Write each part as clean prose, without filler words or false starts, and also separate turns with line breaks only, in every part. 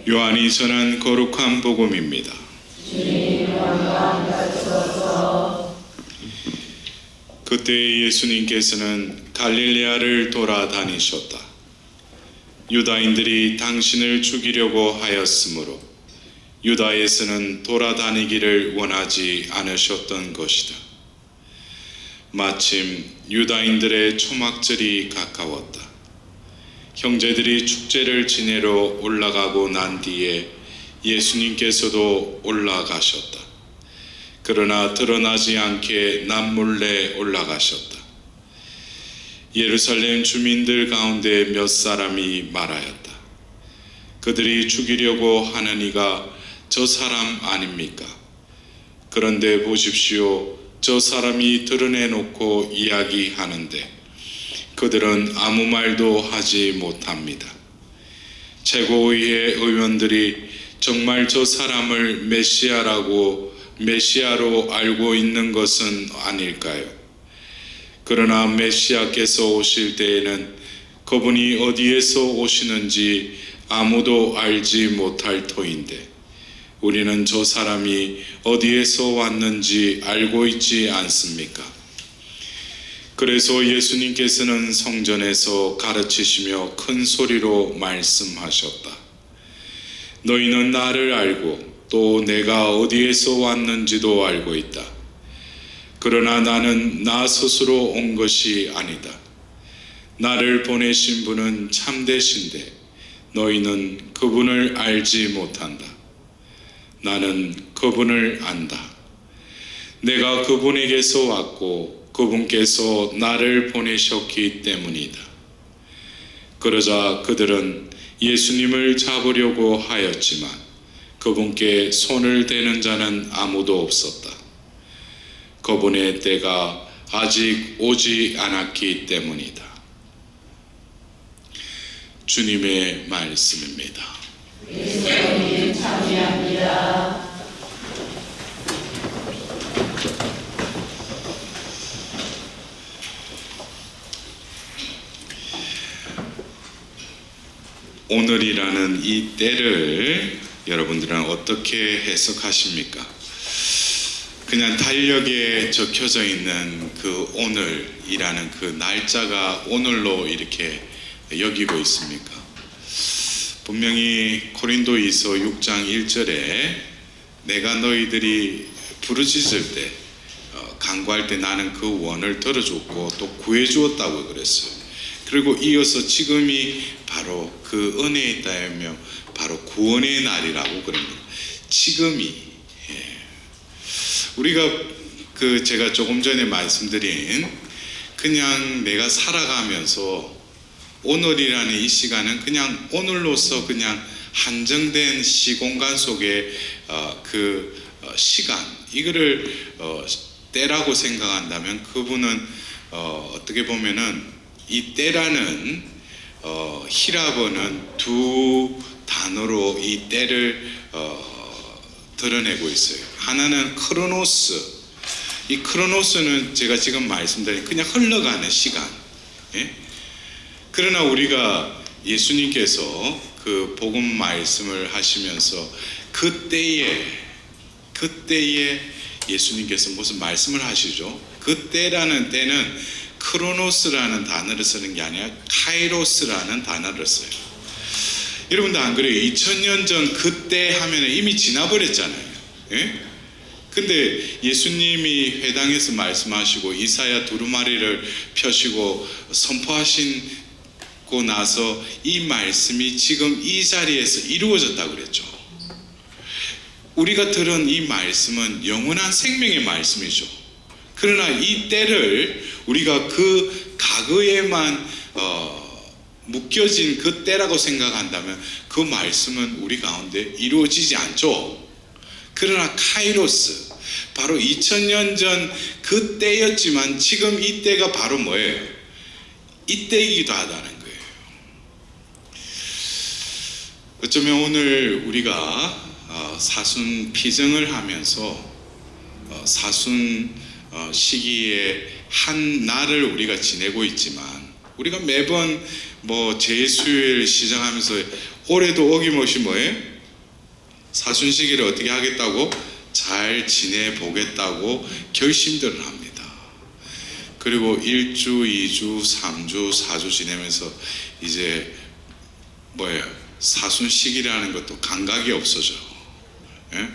요한이 전한 거룩한 복음입니다. 그때 예수님께서는 갈릴레아를 돌아다니셨다. 유다인들이 당신을 죽이려고 하였으므로 유다에서는 돌아다니기를 원하지 않으셨던 것이다. 마침 유다인들의 초막절이 가까웠다. 형제들이 축제를 지내러 올라가고 난 뒤에 예수님께서도 올라가셨다. 그러나 드러나지 않게 남몰래 올라가셨다. 예루살렘 주민들 가운데 몇 사람이 말하였다. 그들이 죽이려고 하는 이가 저 사람 아닙니까? 그런데 보십시오. 저 사람이 드러내놓고 이야기하는데 그들은 아무 말도 하지 못합니다. 최고의회 의원들이 정말 저 사람을 메시아로 알고 있는 것은 아닐까요? 그러나 메시아께서 오실 때에는 그분이 어디에서 오시는지 아무도 알지 못할 터인데 우리는 저 사람이 어디에서 왔는지 알고 있지 않습니까? 그래서 예수님께서는 성전에서 가르치시며 큰 소리로 말씀하셨다. 너희는 나를 알고 또 내가 어디에서 왔는지도 알고 있다. 그러나 나는 나 스스로 온 것이 아니다. 나를 보내신 분은 참되신데 너희는 그분을 알지 못한다. 나는 그분을 안다. 내가 그분에게서 왔고 그분께서 나를 보내셨기 때문이다. 그러자 그들은 예수님을 잡으려고 하였지만 그분께 손을 대는 자는 아무도 없었다. 그분의 때가 아직 오지 않았기 때문이다. 주님의 말씀입니다.
예수님 참여합니다.
오늘이라는 이 때를 여러분들은 어떻게 해석하십니까? 그냥 달력에 적혀져 있는 그 오늘이라는 그 날짜가 오늘로 이렇게 여기고 있습니까? 분명히 고린도이서 6장 1절에 내가 너희들이 부르짖을 때 간구할 때 나는 그 원을 들어줬고 또 구해주었다고 그랬어요. 그리고 이어서 지금이 바로 그 은혜의 때이며 바로 구원의 날이라고 그럽니다. 지금이 우리가 제가 조금 전에 말씀드린 그냥 내가 살아가면서 오늘이라는 이 시간은 그냥 오늘로서 그냥 한정된 시공간 속에 시간 이거를 때라고 생각한다면 그분은 어떻게 보면은 이 때라는 히라버는 두 단어로 이 때를 드러내고 있어요. 하나는 크로노스. 이 크로노스는 제가 지금 말씀드린 그냥 흘러가는 시간. 예? 그러나 우리가 예수님께서 그 복음 말씀을 하시면서 그때에 예수님께서 무슨 말씀을 하시죠? 그때라는 때는 크로노스라는 단어를 쓰는 게 아니라 카이로스라는 단어를 써요. 여러분도 안 그래요? 2000년 전 그때 하면 이미 지나버렸잖아요. 예? 근데 예수님이 회당에서 말씀하시고 이사야 두루마리를 펴시고 선포하시고 나서 이 말씀이 지금 이 자리에서 이루어졌다고 그랬죠. 우리가 들은 이 말씀은 영원한 생명의 말씀이죠. 그러나 이 때를 우리가 그 과거에만 묶여진 그 때라고 생각한다면 그 말씀은 우리 가운데 이루어지지 않죠. 그러나 카이로스, 바로 2000년 전 그 때였지만 지금 이 때가 바로 뭐예요? 이 때이기도 하다는 거예요. 어쩌면 오늘 우리가 사순 피정을 하면서 사순 시기에 한 날을 우리가 지내고 있지만 우리가 매번 뭐 제수일 시작하면서 올해도 어김없이 뭐예요? 사순시기를 어떻게 하겠다고? 잘 지내보겠다고 결심들을 합니다. 그리고 1주, 2주, 3주, 4주 지내면서 이제 뭐예요? 사순시기라는 것도 감각이 없어져. 예?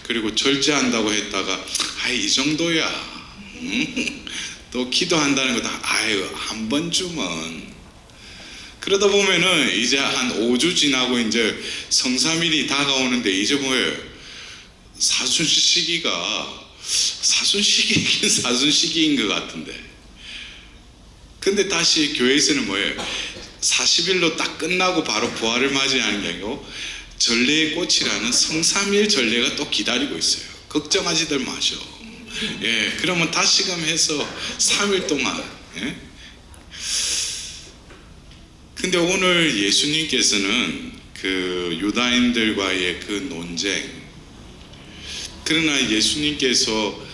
그리고 절제한다고 했다가 이 정도야. 또 기도한다는 것도 한 번 주면. 그러다 보면은 이제 한 5주 지나고 이제 성삼일이 다가오는데 이제 뭐예요? 사순시기가 사순시기이긴 사순시기인 것 같은데. 근데 다시 교회에서는 뭐예요? 40일로 딱 끝나고 바로 부활을 맞이하는 게 아니고 전례의 꽃이라는 성삼일 전례가 또 기다리고 있어요. 걱정하지들 마셔. 예, 그러면 다시금 해서 3일 동안. 예? 근데 오늘 예수님께서는 그 유다인들과의 그 논쟁, 그러나 예수님께서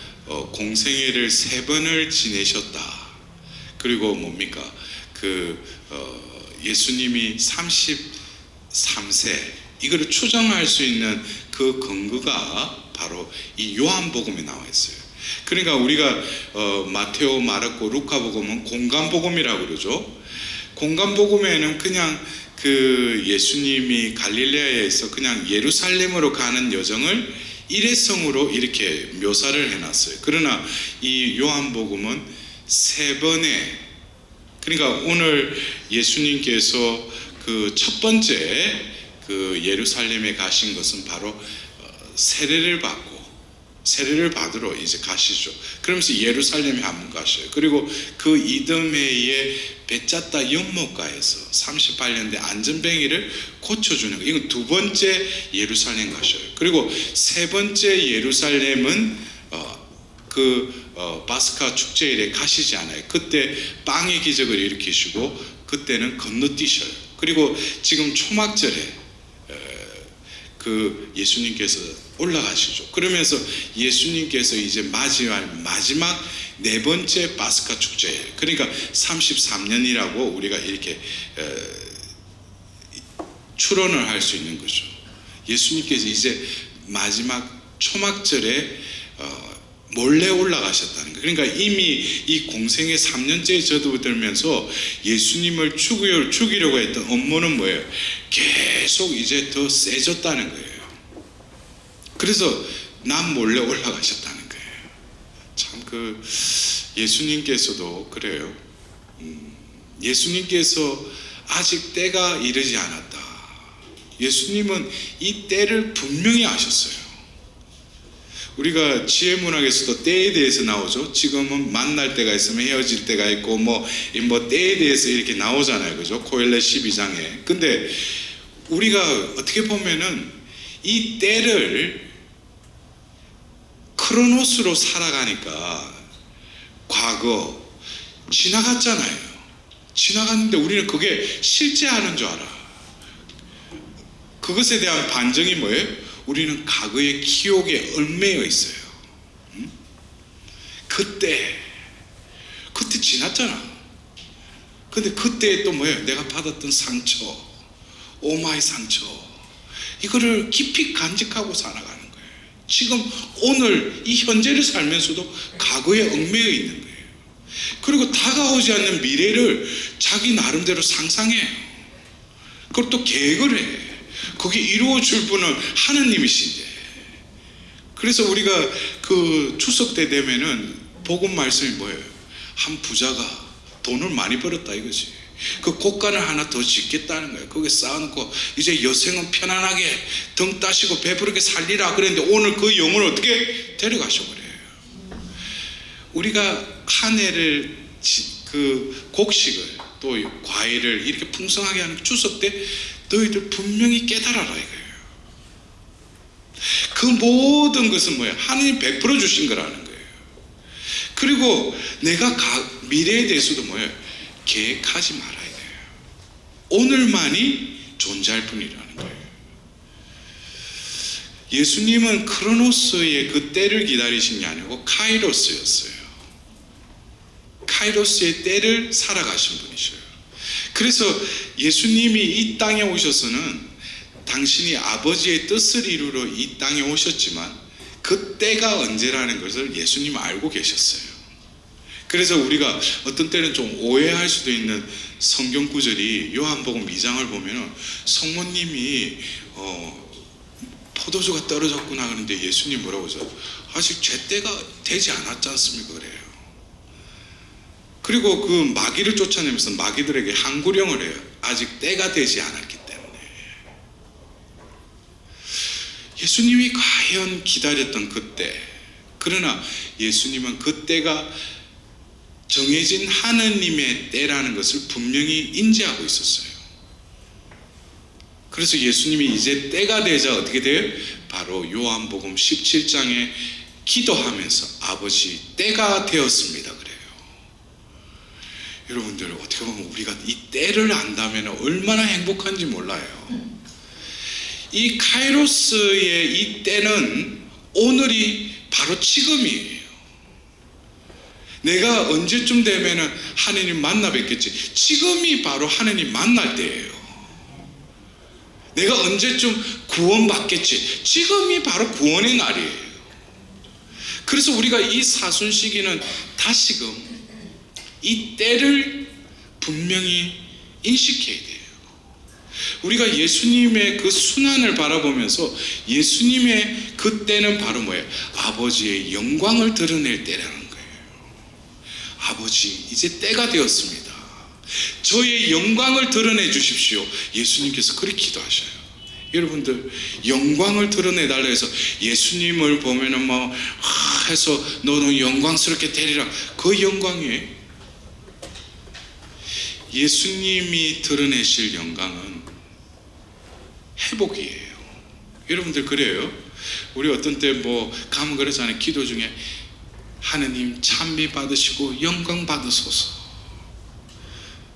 공생애를 3번을 지내셨다. 그리고 뭡니까? 예수님이 33세 이거를 추정할 수 있는 그 근거가 바로 이 요한복음에 나와 있어요. 그러니까 우리가 마테오, 마르코, 루카복음은 공간복음이라고 그러죠. 공간복음에는 그냥 그 예수님이 갈릴레아에서 그냥 예루살렘으로 가는 여정을 일회성으로 이렇게 묘사를 해놨어요. 그러나 이 요한복음은 3번의, 그러니까 오늘 예수님께서 그 첫 번째 그 예루살렘에 가신 것은 바로 세례를 받으러 이제 가시죠. 그러면서 예루살렘에 한번 가셔요. 그리고 그 이듬해에 베짜다 연못가에서 38년대 안전뱅이를 고쳐주는 거. 이건 2번째 예루살렘 가셔요. 그리고 3번째 예루살렘은 바스카 축제일에 가시지 않아요. 그때 빵의 기적을 일으키시고 그때는 건너뛰셔요. 그리고 지금 초막절에 그 예수님께서 올라가시죠. 그러면서 예수님께서 이제 맞이할 마지막 4번째 바스카 축제예요. 그러니까 33년이라고 우리가 이렇게 추론을 할 수 있는 거죠. 예수님께서 이제 마지막 초막절에 몰래 올라가셨다는 거예요. 그러니까 이미 이 공생의 3년째에 접어들면서 예수님을 죽이려고 했던 업무는 뭐예요? 계속 이제 더 세졌다는 거예요. 그래서 남 몰래 올라가셨다는 거예요. 참 예수님께서도 그래요. 예수님께서 아직 때가 이르지 않았다. 예수님은 이 때를 분명히 아셨어요. 우리가 지혜문학에서도 때에 대해서 나오죠. 지금은 만날 때가 있으면 헤어질 때가 있고 뭐 때에 대해서 이렇게 나오잖아요. 그죠? 코엘레 12장에. 근데 우리가 어떻게 보면은 이 때를 크로노스로 살아가니까 과거 지나갔잖아요. 지나갔는데 우리는 그게 실제하는 줄 알아. 그것에 대한 반증이 뭐예요? 우리는 과거의 기억에 얽매여 있어요. 그때 지났잖아. 근데 그때 또 뭐예요? 내가 받았던 상처, 오마이 상처, 이거를 깊이 간직하고 살아가는 거예요. 지금 오늘 이 현재를 살면서도 과거에 얽매여 있는 거예요. 그리고 다가오지 않는 미래를 자기 나름대로 상상해요. 그걸 또 계획을 해. 거기 이루어질 분은 하느님이신데. 그래서 우리가 그 추석 때 되면은 복음 말씀이 뭐예요? 한 부자가 돈을 많이 벌었다 이거지. 그 곳간을 하나 더 짓겠다는 거예요. 거기에 쌓아놓고 이제 여생은 편안하게 등 따시고 배부르게 살리라 그랬는데 오늘 그 영혼을 어떻게 데려가셔버려요. 우리가 한 해를 그 곡식을 또 과일을 이렇게 풍성하게 하는 추석 때 너희들 분명히 깨달아라 이거예요. 그 모든 것은 뭐예요? 하나님 베풀어 주신 거라는 거예요. 그리고 내가 미래에 대해서도 뭐예요? 계획하지 말아야 돼요. 오늘만이 존재할 뿐이라는 거예요. 예수님은 크로노스의 그 때를 기다리신 게 아니고 카이로스였어요. 카이로스의 때를 살아가신 분이셔요. 그래서 예수님이 이 땅에 오셔서는 당신이 아버지의 뜻을 이루러 이 땅에 오셨지만 그 때가 언제라는 것을 예수님은 알고 계셨어요. 그래서 우리가 어떤 때는 좀 오해할 수도 있는 성경 구절이 요한복음 2장을 보면 성모님이 포도주가 떨어졌구나 그러는데 예수님 뭐라고 하죠? 아직 제때가 되지 않았지 않습니까? 그래요. 그리고 그 마귀를 쫓아내면서 마귀들에게 항구령을 해요. 아직 때가 되지 않았기 때문에. 예수님이 과연 기다렸던 그때, 그러나 예수님은 그때가 정해진 하느님의 때라는 것을 분명히 인지하고 있었어요. 그래서 예수님이 이제 때가 되자 어떻게 돼요? 바로 요한복음 17장에 기도하면서 아버지 때가 되었습니다 그래요. 여러분들 어떻게 보면 우리가 이 때를 안다면 얼마나 행복한지 몰라요. 이 카이로스의 이 때는 오늘이 바로 지금이에요. 내가 언제쯤 되면 하느님 만나 뵙겠지. 지금이 바로 하느님 만날 때예요. 내가 언제쯤 구원받겠지. 지금이 바로 구원의 날이에요. 그래서 우리가 이 사순 시기는 다시금 이 때를 분명히 인식해야 돼요. 우리가 예수님의 그 순환을 바라보면서 예수님의 그 때는 바로 뭐예요? 아버지의 영광을 드러낼 때라는 거예요. 아버지 이제 때가 되었습니다. 저의 영광을 드러내 주십시오. 예수님께서 그렇게 기도하셔요. 여러분들 영광을 드러내달라 해서 예수님을 보면은 해서 너는 영광스럽게 되리라. 그 영광이 예수님이 드러내실 영광은 회복이에요. 여러분들 그래요? 우리 어떤 때 가면 그러잖아요. 기도 중에 하느님 찬미 받으시고 영광 받으소서.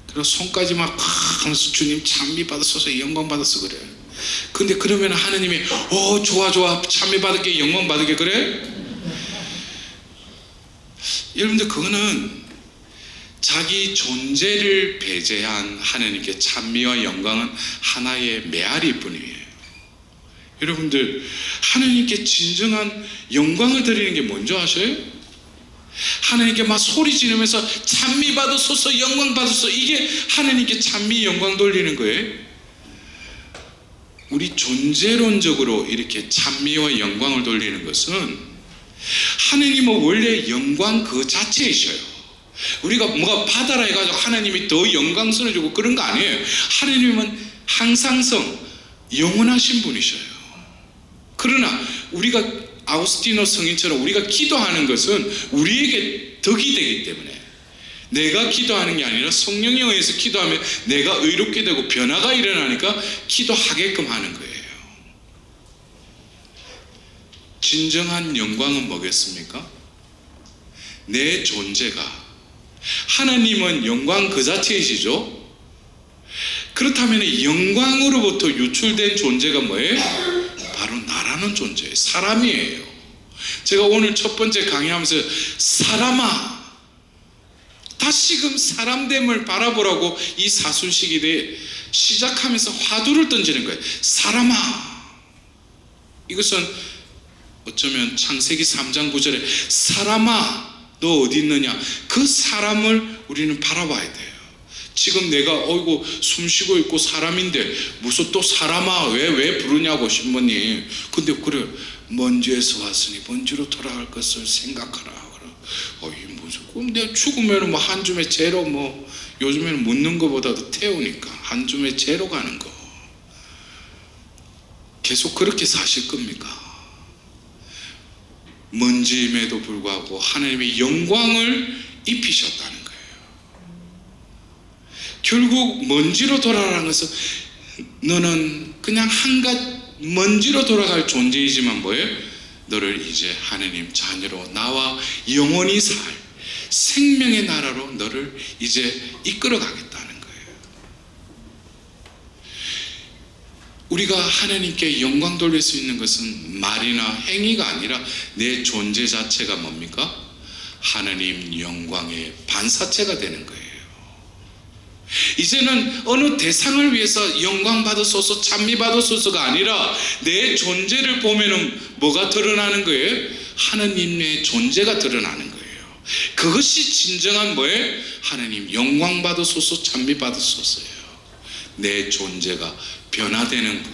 그리고 손까지 막 하면서 주님 찬미 받으소서 영광 받으소 그래. 근데 그러면 하느님이 좋아 찬미 받을게 영광 받을게 그래? 여러분들 그거는 자기 존재를 배제한 하느님께 찬미와 영광은 하나의 메아리 뿐이에요. 여러분들 하느님께 진정한 영광을 드리는 게 뭔지 아셔요? 하나님께 막 소리 지르면서 찬미 받으소서 영광 받으소서 이게 하나님께 찬미 영광 돌리는 거예요. 우리 존재론적으로 이렇게 찬미와 영광을 돌리는 것은 하나님은 원래 영광 그 자체이셔요. 우리가 뭐가 받아라 해가지고 하나님이 더 영광스러워 주고 그런 거 아니에요. 하나님은 항상성 영원하신 분이셔요. 그러나 우리가 아우스티노 성인처럼 우리가 기도하는 것은 우리에게 덕이 되기 때문에 내가 기도하는 게 아니라 성령에 의해서 기도하면 내가 의롭게 되고 변화가 일어나니까 기도하게끔 하는 거예요. 진정한 영광은 뭐겠습니까? 내 존재가 하나님은 영광 그 자체이시죠? 그렇다면 영광으로부터 유출된 존재가 뭐예요? 바로 나라는 존재예요. 사람이에요. 제가 오늘 첫 번째 강의하면서 사람아 다시금 사람됨을 바라보라고 이 사순 시기에 시작하면서 화두를 던지는 거예요. 사람아 이것은 어쩌면 창세기 3장 9절에 사람아 너 어디 있느냐 그 사람을 우리는 바라봐야 돼요. 지금 내가 어이구 숨쉬고 있고 사람인데 무슨 또 사람아 왜 부르냐고 신부님. 근데 그래 먼지에서 왔으니 먼지로 돌아갈 것을 생각하라. 이 무슨 그럼 내가 죽으면 한 줌의 재로 요즘에는 묻는 것보다도 태우니까 한 줌의 재로 가는 거. 계속 그렇게 사실 겁니까? 먼지임에도 불구하고 하나님의 영광을 입히셨다는 거예요. 결국 먼지로 돌아가는 것은 너는 그냥 한갓 먼지로 돌아갈 존재이지만 뭐예요? 너를 이제 하나님 자녀로 나와 영원히 살 생명의 나라로 너를 이제 이끌어 가겠다는 거예요. 우리가 하나님께 영광 돌릴 수 있는 것은 말이나 행위가 아니라 내 존재 자체가 뭡니까? 하나님 영광의 반사체가 되는 거예요. 이제는 어느 대상을 위해서 영광 받으소서 찬미 받으소서가 아니라 내 존재를 보면은 뭐가 드러나는 거예요? 하나님의 존재가 드러나는 거예요. 그것이 진정한 뭐예요? 하나님 영광 받으소서 찬미 받으소서예요. 내 존재가 변화되는 거,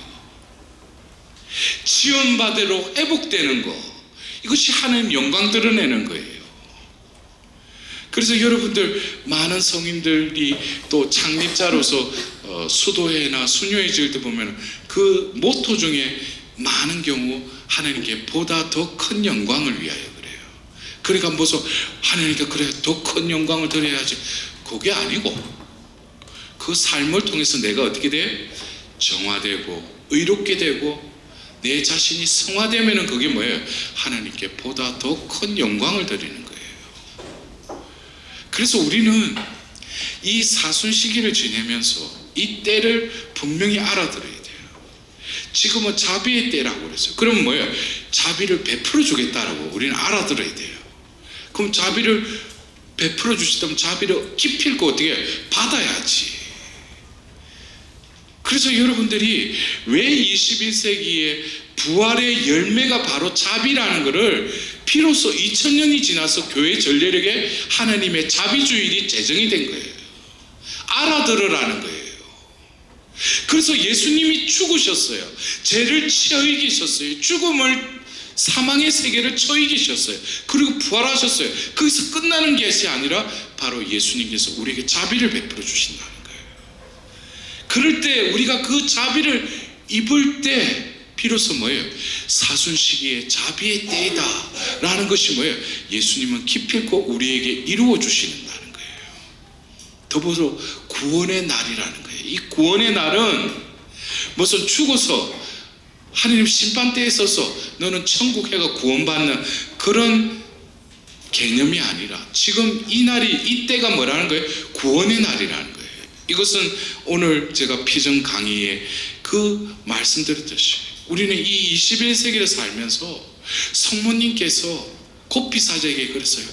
지원받으로 회복되는 거, 이것이 하나님 영광 드러내는 거예요. 그래서 여러분들 많은 성인들이 또 창립자로서 수도회나 순교회 지을 때 보면 그 모토 중에 많은 경우 하나님께 보다 더 큰 영광을 위하여 그래요. 그러니까 무슨 하나님께 그래 더 큰 영광을 드려야지, 그게 아니고 그 삶을 통해서 내가 어떻게 돼? 정화되고 의롭게 되고 내 자신이 성화되면은 그게 뭐예요? 하나님께 보다 더 큰 영광을 드리는 거예요. 그래서 우리는 이 사순 시기를 지내면서 이 때를 분명히 알아들어야 돼요. 지금은 자비의 때라고 그랬어요. 그러면 뭐예요? 자비를 베풀어 주겠다라고 우리는 알아들어야 돼요. 그럼 자비를 베풀어 주시다면 자비를 기필코 어떻게 해요? 받아야지. 그래서 여러분들이 왜 21세기에 부활의 열매가 바로 자비라는 것을 비로소 2000년이 지나서 교회 전례력에 하나님의 자비주일이 제정이 된 거예요. 알아들으라는 거예요. 그래서 예수님이 죽으셨어요. 죄를 치어 이기셨어요. 죽음을, 사망의 세계를 쳐 이기셨어요. 그리고 부활하셨어요. 거기서 끝나는 것이 아니라 바로 예수님께서 우리에게 자비를 베풀어 주신다는 거예요. 그럴 때 우리가 그 자비를 입을 때 비로소 뭐예요? 사순 시기에 자비의 때이다 라는 것이 뭐예요? 예수님은 기필코 우리에게 이루어 주시는다는 거예요. 더불어 구원의 날이라는 거예요. 이 구원의 날은 무슨 죽어서 하나님 심판대에 서서 너는 천국 해가 구원받는 그런 개념이 아니라 지금 이 날이, 이 때가 뭐라는 거예요? 구원의 날이라는 거예요. 이것은 오늘 제가 피정 강의에 그 말씀드렸듯이 우리는 이 21세기를 살면서 성모님께서 고피사제에게 그랬어요.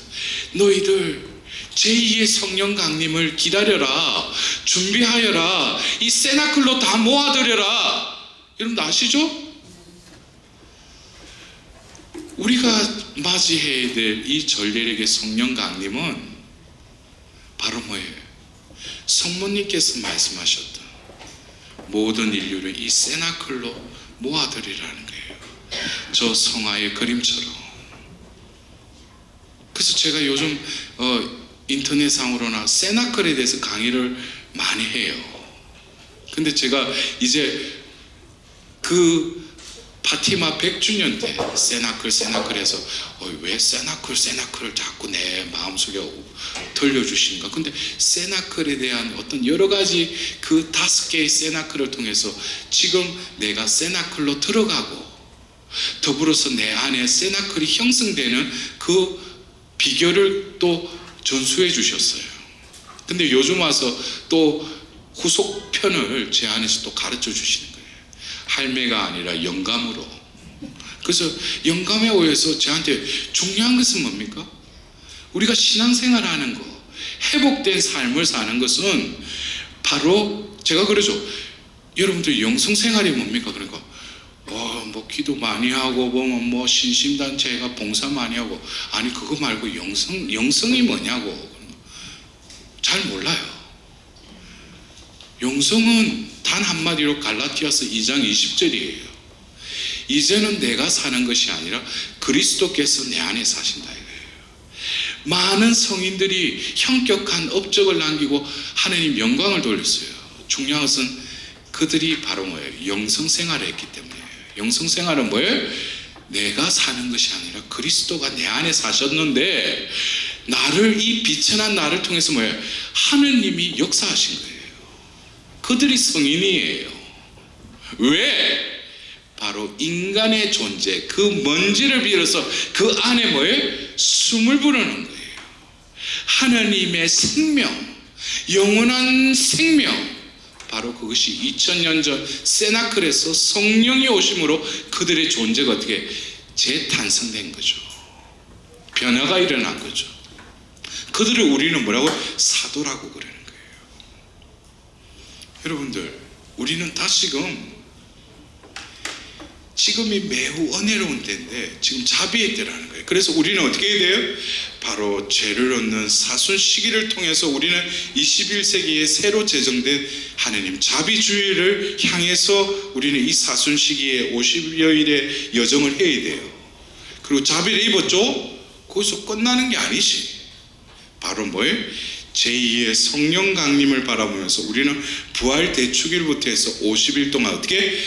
너희들 제2의 성령 강림을 기다려라, 준비하여라, 이 세나클로 다 모아들여라. 여러분 아시죠? 우리가 맞이해야 될 이 전례력의 성령 강림은 바로 뭐예요? 성모님께서 말씀하셨던 모든 인류를 이 세나클로 모아들이라는 거예요. 저 성화의 그림처럼. 그래서 제가 요즘 인터넷상으로나 세나클에 대해서 강의를 많이 해요. 근데 제가 이제 그 파티마 100주년 때 세나클에서 왜 세나클을 자꾸 내 마음속에 들려주시는가. 근데 세나클에 대한 어떤 여러 가지 그 5개의 세나클을 통해서 지금 내가 세나클로 들어가고 더불어서 내 안에 세나클이 형성되는 그 비결을 또 전수해 주셨어요. 근데 요즘 와서 또 후속편을 제 안에서 또 가르쳐 주시는 거예요. 할매가 아니라 영감으로. 그래서 영감에 의해서 저한테 중요한 것은 뭡니까? 우리가 신앙생활 하는 거, 회복된 삶을 사는 것은 바로 제가 그러죠. 여러분들 영성생활이 뭡니까? 그러니까 뭐 기도 많이 하고 뭐 신심단체가 봉사 많이 하고, 아니 그거 말고 영성이 뭐냐고 잘 몰라요. 영성은 단 한마디로 갈라디아서 2장 20절이에요. 이제는 내가 사는 것이 아니라 그리스도께서 내 안에 사신다 이거예요. 많은 성인들이 형격한 업적을 남기고 하나님 영광을 돌렸어요. 중요한 것은 그들이 바로 뭐예요? 영성생활을 했기 때문이에요. 영성생활은 뭐예요? 내가 사는 것이 아니라 그리스도가 내 안에 사셨는데 나를, 이 비천한 나를 통해서 뭐예요? 하느님이 역사하신 거예요. 그들이 성인이에요. 왜? 바로 인간의 존재, 그 먼지를 빌어서 그 안에 뭐예요? 숨을 부르는 거예요. 하나님의 생명, 영원한 생명, 바로 그것이 2000년 전 세나클에서 성령이 오심으로 그들의 존재가 어떻게 재탄생된 거죠. 변화가 일어난 거죠. 그들을 우리는 뭐라고? 사도라고 그러는 거예요. 여러분들, 우리는 지금이 매우 은혜로운 때인데 지금 자비의 때라는 거예요. 그래서 우리는 어떻게 해야 돼요? 바로 죄를 얻는 사순 시기를 통해서 우리는 21세기에 새로 제정된 하느님 자비주의를 향해서 우리는 이 사순 시기에 50여일의 여정을 해야 돼요. 그리고 자비를 입었죠? 거기서 끝나는 게 아니지. 바로 뭐예요? 제2의 성령 강림을 바라보면서 우리는 부활 대축일부터 해서 50일 동안 어떻게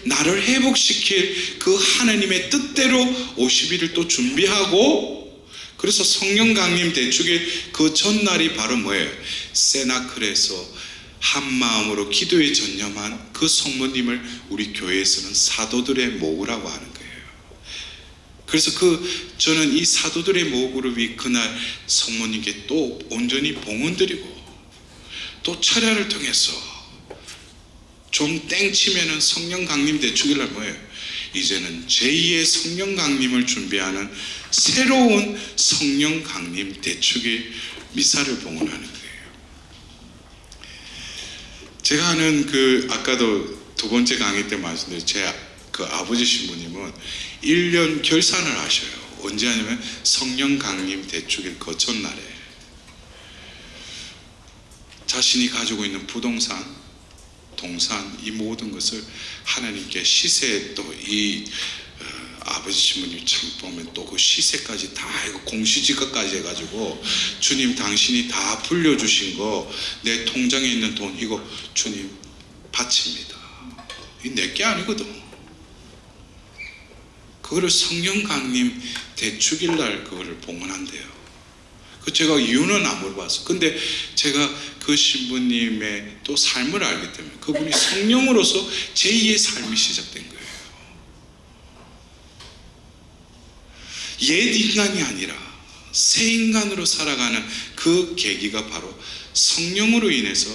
나를 회복시킬 그 하나님의 뜻대로 50일을 또 준비하고, 그래서 성령 강림 대축일 그 전날이 바로 뭐예요? 세나클에서 한 마음으로 기도에 전념한 그 성모님을 우리 교회에서는 사도들의 모으라고 하는 거예요. 그래서 저는 이 사도들의 모그룹이 그날 성모님께 또 온전히 봉헌드리고, 또 철야를 통해서 좀 땡치면은 성령 강림 대축일날 뭐예요? 이제는 제2의 성령 강림을 준비하는 새로운 성령 강림 대축일 미사를 봉헌하는 거예요. 제가 아는 아까도 두 번째 강의 때 말씀드린 제 아버지 신부님은 1년 결산을 하셔요. 언제 하냐면 성령 강림 대축일 그 전날에 자신이 가지고 있는 부동산, 동산, 이 모든 것을 하나님께 시세, 또 이 아버지 신부님이 참 보면 또 그 시세까지 다 공시지가까지 해가지고, 주님 당신이 다 불려주신 거 내 통장에 있는 돈 이거 주님 바칩니다. 이 내게 아니거든. 그거를 성령 강림 대축일 날 그거를 봉헌한대요. 제가 이유는 안 물어봤어. 근데 제가 그 신부님의 또 삶을 알기 때문에 그분이 성령으로서 제2의 삶이 시작된 거예요. 옛 인간이 아니라 새 인간으로 살아가는 그 계기가 바로 성령으로 인해서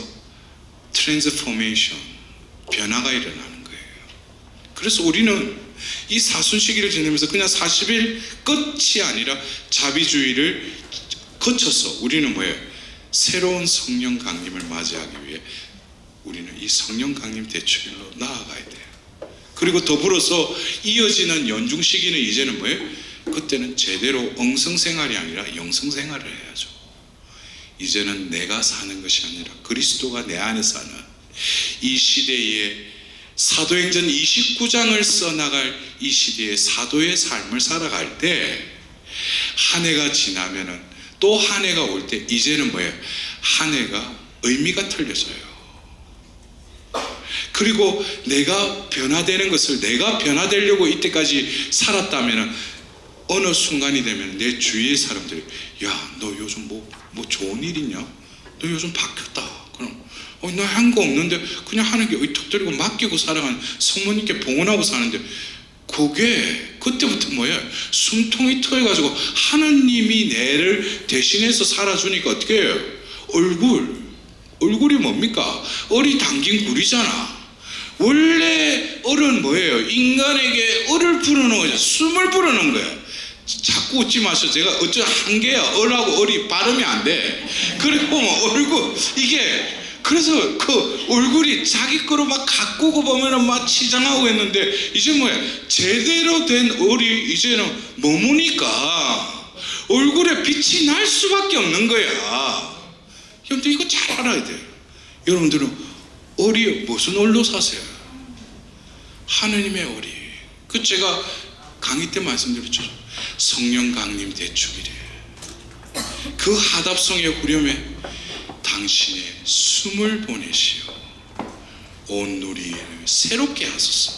트랜스포메이션, 변화가 일어나는 거예요. 그래서 우리는 이 사순 시기를 지내면서 그냥 40일 끝이 아니라 자비주의를 거쳐서 우리는 뭐예요? 새로운 성령 강림을 맞이하기 위해 우리는 이 성령 강림 대축일로 나아가야 돼요. 그리고 더불어서 이어지는 연중 시기는 이제는 뭐예요? 그때는 제대로 영성생활이 아니라 영성생활을 해야죠. 이제는 내가 사는 것이 아니라 그리스도가 내 안에 사는 이 시대에 사도행전 29장을 써나갈 이 시대의 사도의 삶을 살아갈 때, 한 해가 지나면은 또 한 해가 올 때 이제는 뭐예요? 한 해가 의미가 틀려져요. 그리고 내가 변화되는 것을, 내가 변화되려고 이때까지 살았다면은 어느 순간이 되면 내 주위의 사람들이, 야, 너 요즘 뭐 좋은 일 있냐? 너 요즘 바뀌었다. 그럼 나 한 거 없는데 그냥 하는 게 의턱들이고 맡기고 살아가는, 성모님께 봉헌하고 사는데, 그게 그때부터 뭐예요? 숨통이 트여가지고 하나님이 내를 대신해서 살아주니까 어떻게 해요? 얼굴이 뭡니까? 얼이 담긴 굴이잖아. 원래 얼은 뭐예요? 인간에게 얼을 불어넣는 거죠. 숨을 불어넣는 거예요. 자꾸 웃지 마세요. 제가 어쩌 한계야. 얼하고 얼이 발음이 안 돼. 그리고 얼굴 이게, 그래서 그 얼굴이 자기 거로 막 가꾸고 보면은 막 치장하고 했는데, 이제 뭐야? 제대로 된 얼이 이제는 머무니까 얼굴에 빛이 날 수밖에 없는 거야. 여러분들 이거 잘 알아야 돼요. 여러분들은 얼이 무슨 얼로 사세요? 하느님의 얼이. 제가 강의 때 말씀드렸죠. 성령 강림 대축일에 그 하답성의 후렴에 당신의 숨을 보내시어 온 누리를 새롭게 하소서.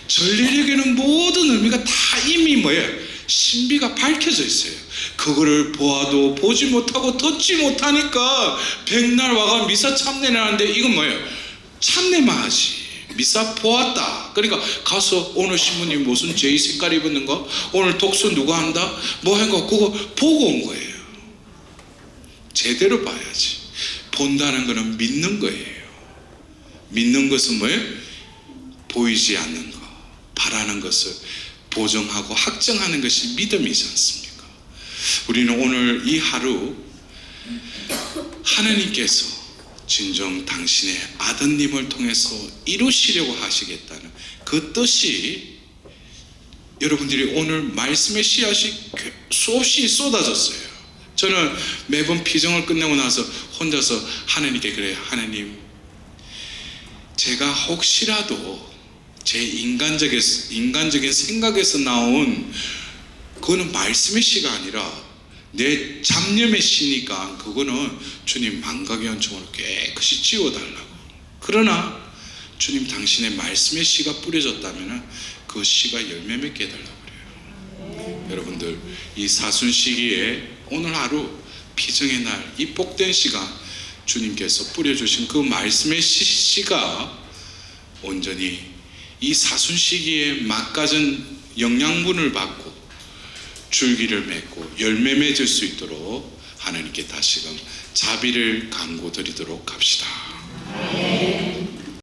전례력에는 모든 의미가 다 이미 뭐예요? 신비가 밝혀져 있어요. 그거를 보아도 보지 못하고 듣지 못하니까 백날 와가 미사 참내를 하는데, 이건 뭐예요? 참내만 하지. 미사 보았다. 그러니까 가서 오늘 신부님 무슨 제이 색깔 입었는 거, 오늘 독서 누가 한다, 뭐 한 거, 그거 보고 온 거예요. 제대로 봐야지. 본다는 거는 믿는 거예요. 믿는 것은 뭐예요? 보이지 않는 거, 바라는 것을 보정하고 확정하는 것이 믿음이지 않습니까? 우리는 오늘 이 하루 하나님께서 진정 당신의 아드님을 통해서 이루시려고 하시겠다는 그 뜻이 여러분들이 오늘 말씀의 씨앗이 수없이 쏟아졌어요. 저는 매번 피정을 끝내고 나서 혼자서 하나님께 그래요. 하나님, 제가 혹시라도 제 인간적인 생각에서 나온 그거는 말씀의 씨가 아니라 내 잡념의 씨니까 그거는 주님 망각의 연총으로 깨끗이 지워달라고. 그러나 주님 당신의 말씀의 씨가 뿌려졌다면 그 씨가 열매 맺게 해달라고 그래요. 여러분들 이 사순 시기에 오늘 하루 피정의 날 이 복된 시간 주님께서 뿌려주신 그 말씀의 씨가 온전히 이 사순 시기에 맛가진 영양분을 받고 줄기를 맺고 열매 맺을 수 있도록 하나님께 다시금 자비를 간구드리도록 합시다.